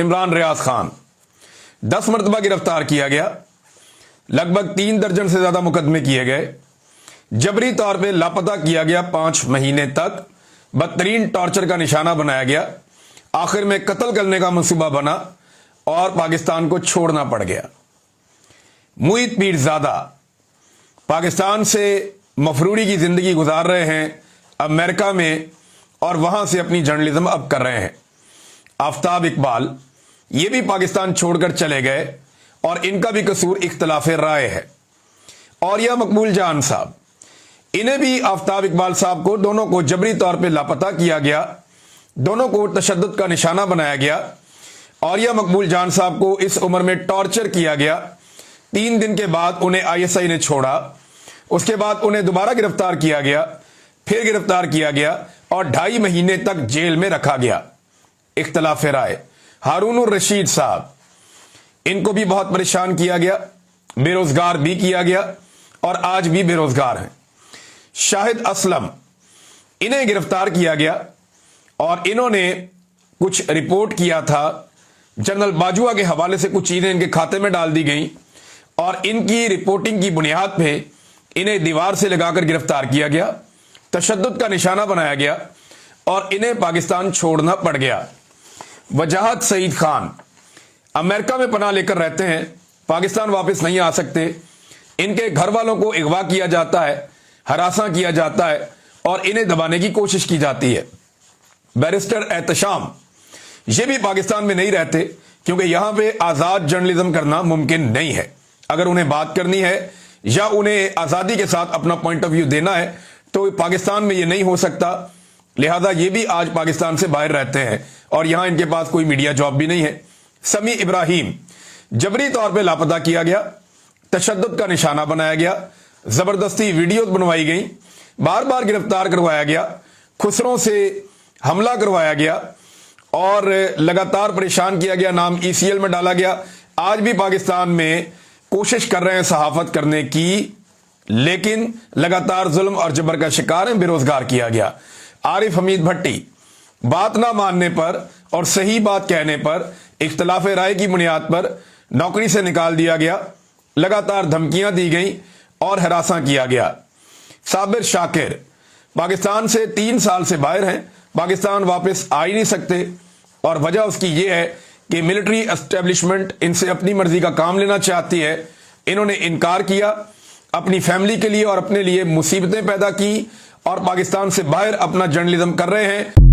इमरान रियाज खान 10 मरतबा गिरफ्तार किया गया, लगभग 3 दर्जन से ज्यादा मुकदमे किए गए, जबरी तौर पे लापता किया गया, 5 महीने तक बदतरीन टॉर्चर का निशाना बनाया गया, आखिर में कत्ल करने का मंसूबा बना और पाकिस्तान को छोड़ना पड़ गया। मुईद पीरजादा पाकिस्तान से मफरूरी की जिंदगी गुजार रहे हैं अमेरिका में और वहां से अपनी जर्नलिज्म अब कर रहे हैं। आफ्ताब इकबाल ये भी पाकिस्तान छोड़कर चले गए और इनका भी कसूर इख्तिलाफ राय है। और यह मकबूल जान साहब, इन्हें भी आफ्ताब इकबाल साहब को दोनों को जबरी तौर पे लापता किया गया, दोनों को तशद्दुद का निशाना बनाया गया और यह मकबूल जान साहब को इस उम्र में टॉर्चर किया गया। 3 दिन के बाद उन्हें ISI ने छोड़ा, उसके बाद उन्हें दोबारा गिरफ्तार किया गया, फिर गिरफ्तार किया गया और 2.5 महीने तक जेल में रखा गया। इख्तिलाफ राय हारून रशीद साहब, इनको भी बहुत परेशान किया गया, बेरोजगार भी किया गया और आज भी बेरोजगार हैं। शाहिद असलम, इन्हें गिरफ्तार किया गया और इन्होंने कुछ रिपोर्ट किया था, जनरल बाजुआ के हवाले से कुछ चीजें इनके खाते में डाल दी गई और इनकी रिपोर्टिंग की बुनियाद पे इन्हें दीवार से लगाकर गिरफ्तार किया गया, तशद्दुद का निशाना बनाया गया और इन्हें पाकिस्तान छोड़ना पड़ गया। वजाहत सईद खान अमेरिका में पनाह लेकर रहते हैं, पाकिस्तान वापस नहीं आ सकते, इनके घर वालों को अगवा किया जाता है, हरासा किया जाता है और इन्हें दबाने की कोशिश की जाती है। बैरिस्टर एहतशाम ये भी पाकिस्तान में नहीं रहते क्योंकि यहां पे आजाद जर्नलिज्म करना मुमकिन नहीं है। अगर उन्हें बात करनी है या उन्हें आजादी के साथ अपना पॉइंट ऑफ व्यू देना है तो पाकिस्तान में ये नहीं हो सकता, लिहाजा ये भी आज पाकिस्तान से बाहर रहते हैं और यहां इनके पास कोई मीडिया जॉब भी नहीं है। समी इब्राहिम जबरी तौर पे लापता किया गया, तशद्दुद का निशाना बनाया गया, जबरदस्ती वीडियोज बनवाई गई, बार बार गिरफ्तार करवाया गया, खुसरों से हमला करवाया गया और लगातार परेशान किया गया, नाम ECL में डाला गया। आज भी पाकिस्तान में कोशिश कर रहे हैं सहाफत करने की, लेकिन लगातार जुल्म और जबर का शिकार है, बेरोजगार किया गया। आरिफ हमीद भट्टी बात ना मानने पर और सही बात कहने पर इख्तिलाफ राय की बुनियाद पर नौकरी से निकाल दिया गया, लगातार धमकियां दी गई और हरासा किया गया। साबिर शाकिर पाकिस्तान से 3 साल से बाहर हैं, पाकिस्तान वापस आ ही नहीं सकते और वजह उसकी ये है कि मिलिट्री एस्टेब्लिशमेंट इनसे अपनी मर्जी का काम लेना चाहती है। इन्होंने इनकार किया, अपनी फैमिली के लिए और अपने लिए मुसीबतें पैदा की और पाकिस्तान से बाहर अपना जर्नलिज्म कर रहे हैं।